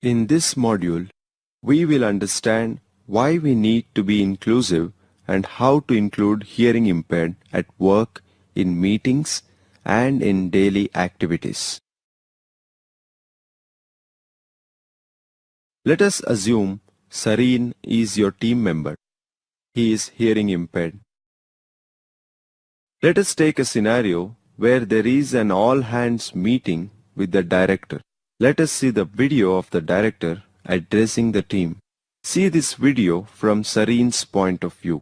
In this module, we will understand why we need to be inclusive and how to include hearing impaired at work, in meetings, and in daily activities. Let us assume Sareen is your team member. He is hearing impaired. Let us take a scenario where there is an all-hands meeting with the director. Let us see the video of the director addressing the team. See this video from Sareen's point of view.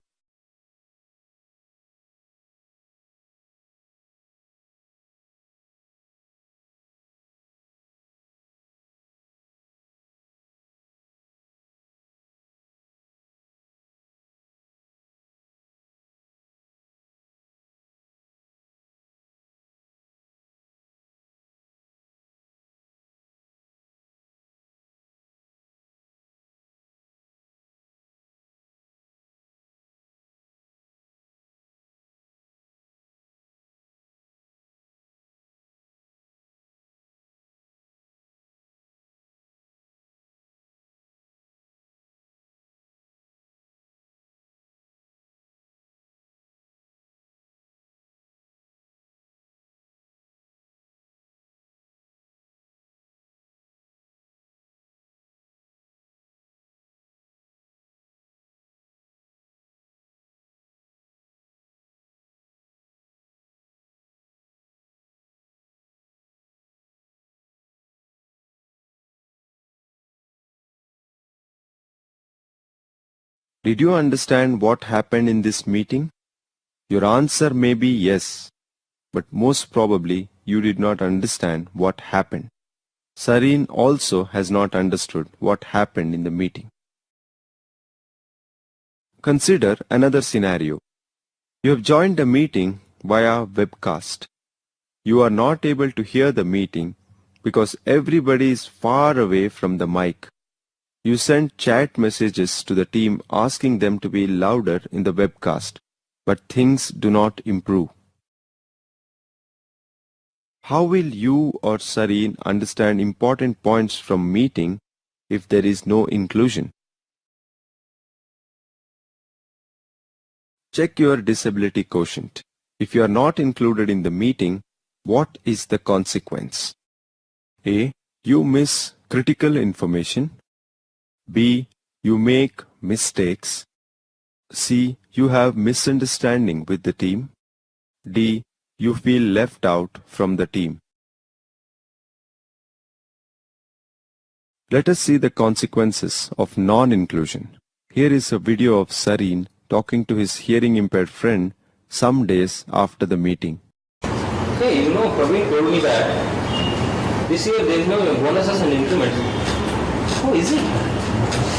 Did you understand what happened in this meeting? Your answer may be yes, but most probably you did not understand what happened. Sareen also has not understood what happened in the meeting. Consider another scenario. You have joined a meeting via webcast. You are not able to hear the meeting because everybody is far away from the mic. You send chat messages to the team asking them to be louder in the webcast, but things do not improve. How will you or Sareen understand important points from meeting if there is no inclusion? Check your disability quotient. If you are not included in the meeting, what is the consequence? A. You miss critical information. B. You make mistakes. C. You have misunderstanding with the team. D. You feel left out from the team. Let us see the consequences of non-inclusion. Here is a video of Sareen talking to his hearing impaired friend some days after the meeting. Hey, Praveen told me that this year there is no bonuses and increments. Oh, is it?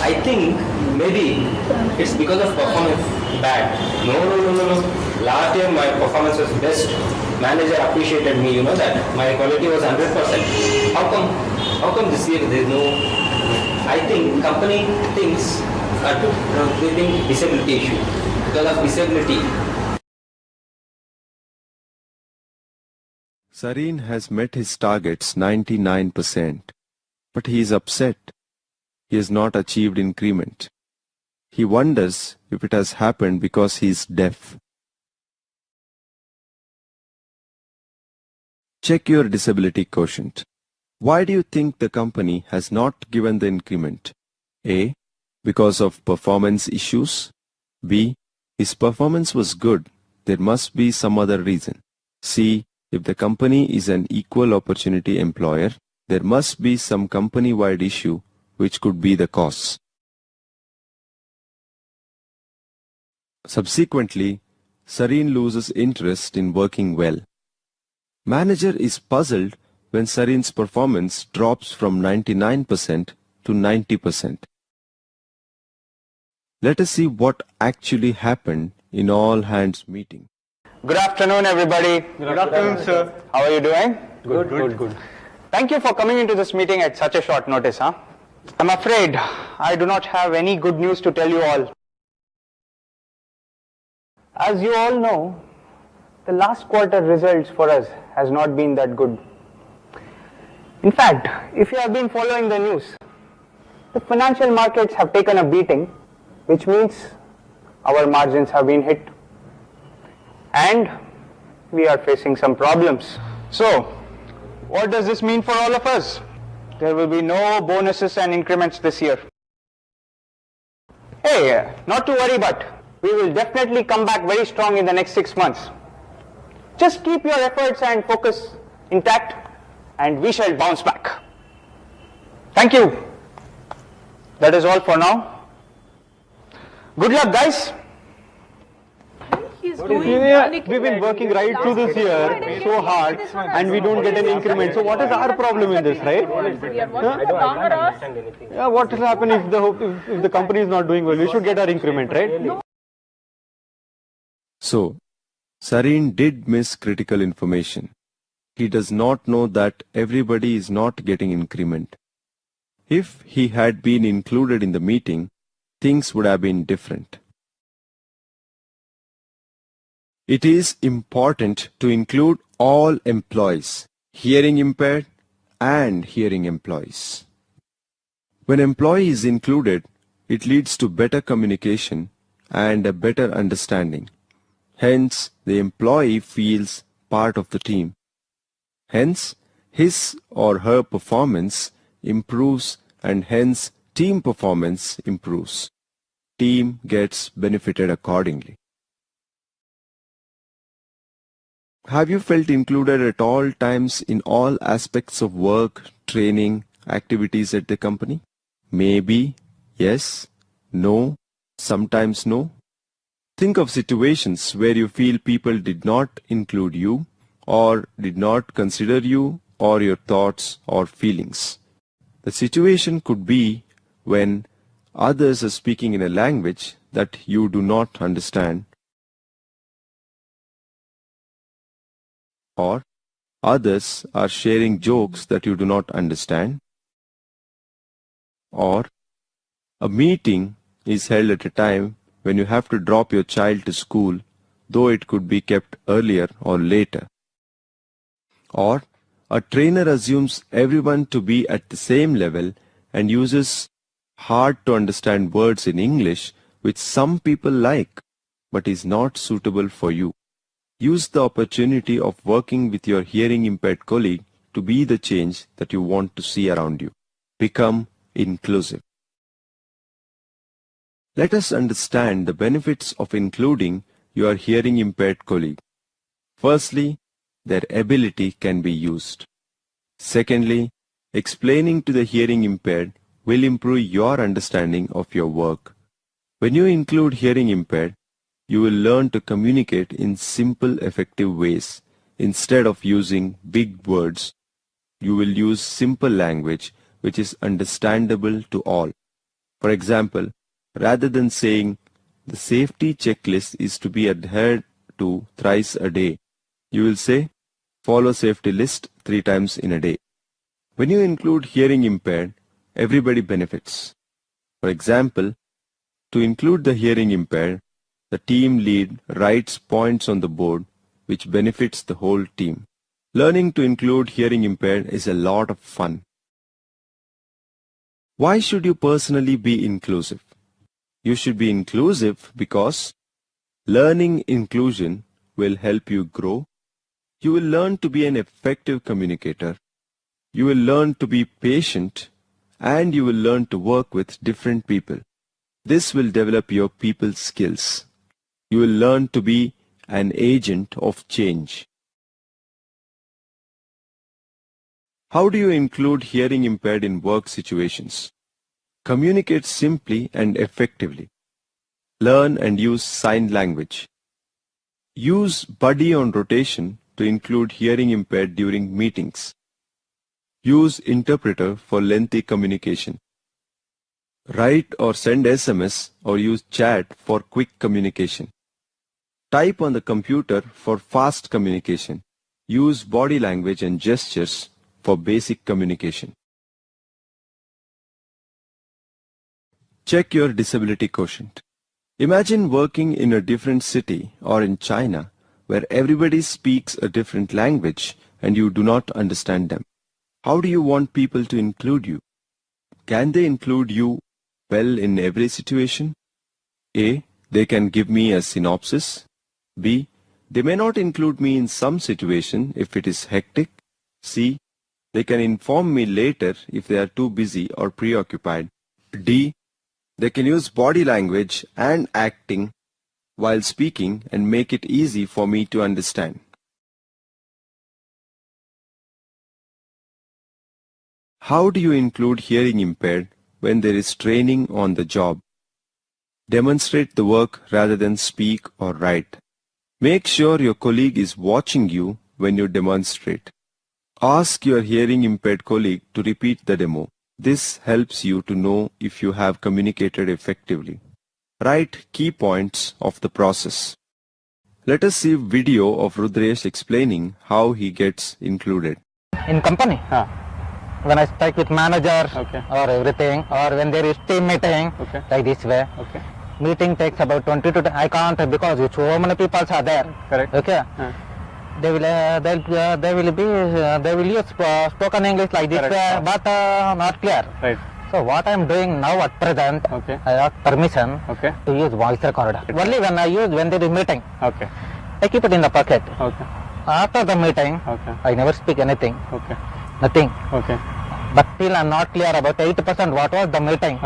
I think maybe it's because of performance bad. No. Last year my performance was best. Manager appreciated me, that. My quality was 100%. How come this year there is no... I think company thinks they think disability issue. Because of disability. Sareen has met his targets 99%, but he is upset. He has not achieved increment. He wonders if it has happened because he is deaf. Check your disability quotient. Why do you think the company has not given the increment? A. Because of performance issues. B. His performance was good. There must be some other reason. C. If the company is an equal opportunity employer, there must be some company-wide issue which could be the cause. Subsequently, Sareen loses interest in working well. Manager is puzzled when Sareen's performance drops from 99% to 90%. Let us see what actually happened in all-hands meeting. Good afternoon, everybody. Good afternoon, sir. How are you doing? Good. Thank you for coming into this meeting at such a short notice, I'm afraid I do not have any good news to tell you all. As you all know, the last quarter results for us has not been that good. In fact, if you have been following the news, the financial markets have taken a beating, which means our margins have been hit and we are facing some problems. So, what does this mean for all of us? There will be no bonuses and increments this year. Hey, not to worry, but we will definitely come back very strong in the next 6 months. Just keep your efforts and focus intact and we shall bounce back. Thank you. That is all for now. Good luck, guys. He's doing We've been working right through this year so hard and we don't get an increment. So what is our problem in this, right? Yeah, what will happen if the company is not doing well? We should get our increment, right? So, Sareen did miss critical information. He does not know that everybody is not getting increment. If he had been included in the meeting, things would have been different. It is important to include all employees, hearing impaired and hearing employees. When employee is included, it leads to better communication and a better understanding. Hence, the employee feels part of the team. Hence, his or her performance improves and hence team performance improves. Team gets benefited accordingly. Have you felt included at all times in all aspects of work, training, activities at the company? Maybe, yes, no, sometimes no. Think of situations where you feel people did not include you or did not consider you or your thoughts or feelings. The situation could be when others are speaking in a language that you do not understand, or others are sharing jokes that you do not understand, or a meeting is held at a time when you have to drop your child to school, though it could be kept earlier or later, or a trainer assumes everyone to be at the same level and uses hard to understand words in English which some people like but is not suitable for you. Use the opportunity of working with your hearing impaired colleague to be the change that you want to see around you. Become inclusive. Let us understand the benefits of including your hearing impaired colleague. Firstly, their ability can be used. Secondly, explaining to the hearing impaired will improve your understanding of your work. When you include hearing impaired, you will learn to communicate in simple, effective ways. Instead of using big words, you will use simple language which is understandable to all. For example, rather than saying the safety checklist is to be adhered to thrice a day, you will say follow safety list 3 times in a day. When you include hearing impaired, everybody benefits. For example, to include the hearing impaired, the team lead writes points on the board which benefits the whole team. Learning to include hearing impaired is a lot of fun. Why should you personally be inclusive? You should be inclusive because learning inclusion will help you grow. You will learn to be an effective communicator. You will learn to be patient and you will learn to work with different people. This will develop your people skills. You will learn to be an agent of change. How do you include hearing impaired in work situations? Communicate simply and effectively. Learn and use sign language. Use buddy on rotation to include hearing impaired during meetings. Use interpreter for lengthy communication. Write or send SMS or use chat for quick communication. Type on the computer for fast communication. Use body language and gestures for basic communication. Check your disability quotient. Imagine working in a different city or in China where everybody speaks a different language and you do not understand them. How do you want people to include you? Can they include you well in every situation? A. They can give me a synopsis. B. They may not include me in some situation if it is hectic. C. They can inform me later if they are too busy or preoccupied. D. They can use body language and acting while speaking and make it easy for me to understand. How do you include hearing impaired when there is training on the job? Demonstrate the work rather than speak or write. Make sure your colleague is watching you when you demonstrate. Ask your hearing impaired colleague to repeat the demo. This helps you to know if you have communicated effectively. Write key points of the process. Let us see video of Rudresh explaining how he gets included. In company, when I speak with manager or everything, or when there is team meeting, like this way, meeting takes about 20 to 10. I can't because so many people are there. Correct. Okay. They will use spoken English like this way, but not clear. Right. So what I am doing now at present, I have permission to use voice recorder. Only when there is meeting, I keep it in the pocket. After the meeting, I never speak anything. Nothing. But still I am not clear about 80% what was the meeting.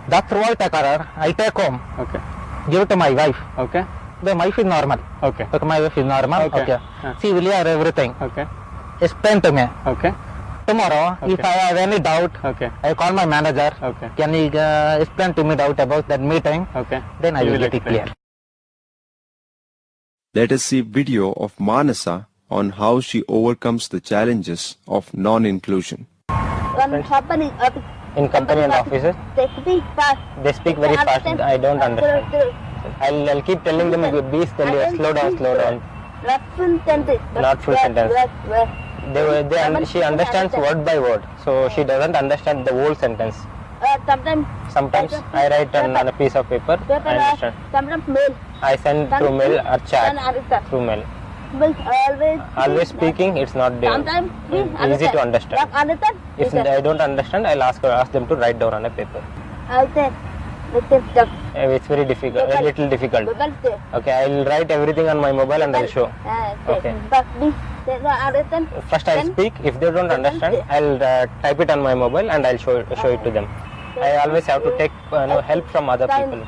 That voice recorder I take home. Give it to my wife. The wife is normal. My wife is normal. She will hear everything. Explain to me. Tomorrow, if I have any doubt, I call my manager. Can he explain to me doubt about that meeting? Then I will get it clear. Let us see video of Manasa on how she overcomes the challenges of non-inclusion. In company and offices, they speak very fast. I don't understand. I'll keep telling them, be slow down. Not full sentence. She understands word by word, so she doesn't understand the whole sentence. Sometimes I write on a piece of paper, I understand. Sometimes mail. I send through mail or chat through mail. Always speaking, it's not easy to understand. If I don't understand, I'll ask them to write down on a paper. It's very difficult, a little difficult. Okay, I'll write everything on my mobile and I'll show. Okay. First I'll speak. If they don't understand, I'll type it on my mobile and I'll show it to them. I always have to take help from other people.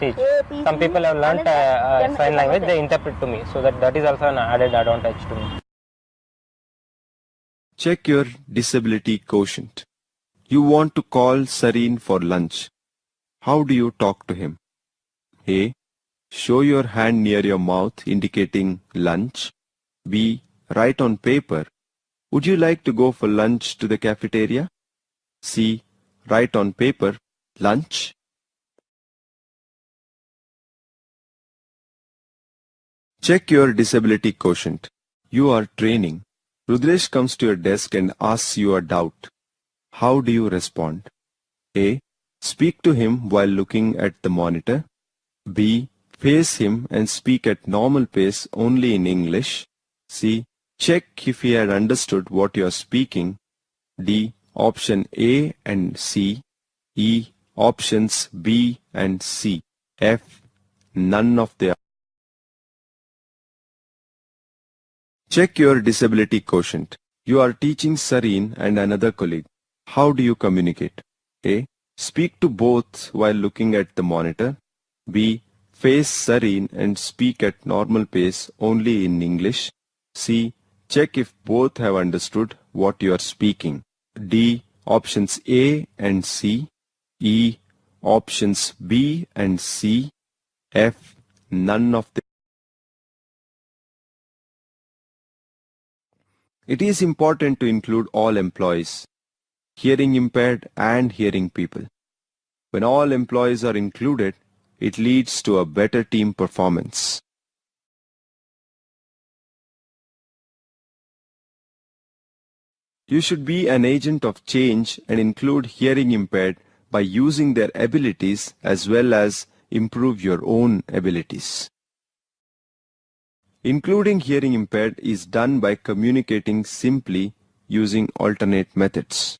Teach. Some people have learnt sign language, they interpret to me. So that is also an added advantage to me. Check your disability quotient. You want to call Sareen for lunch. How do you talk to him? A. Show your hand near your mouth indicating lunch. B. Write on paper. Would you like to go for lunch to the cafeteria? C. Write on paper. Lunch. Check your disability quotient. You are training. Rudresh comes to your desk and asks you a doubt. How do you respond? A. Speak to him while looking at the monitor. B. Face him and speak at normal pace only in English. C. Check if he had understood what you are speaking. D. Option A and C. E. Options B and C. F. None of the. Check your disability quotient. You are teaching Sareen and another colleague. How do you communicate? A. Speak to both while looking at the monitor. B. Face Sareen and speak at normal pace only in English. C. Check if both have understood what you are speaking. D. Options A and C. E. Options B and C. F. None of the. It is important to include all employees, hearing impaired and hearing people. When all employees are included, it leads to a better team performance. You should be an agent of change and include hearing impaired by using their abilities as well as improve your own abilities. Including hearing impaired is done by communicating simply using alternate methods.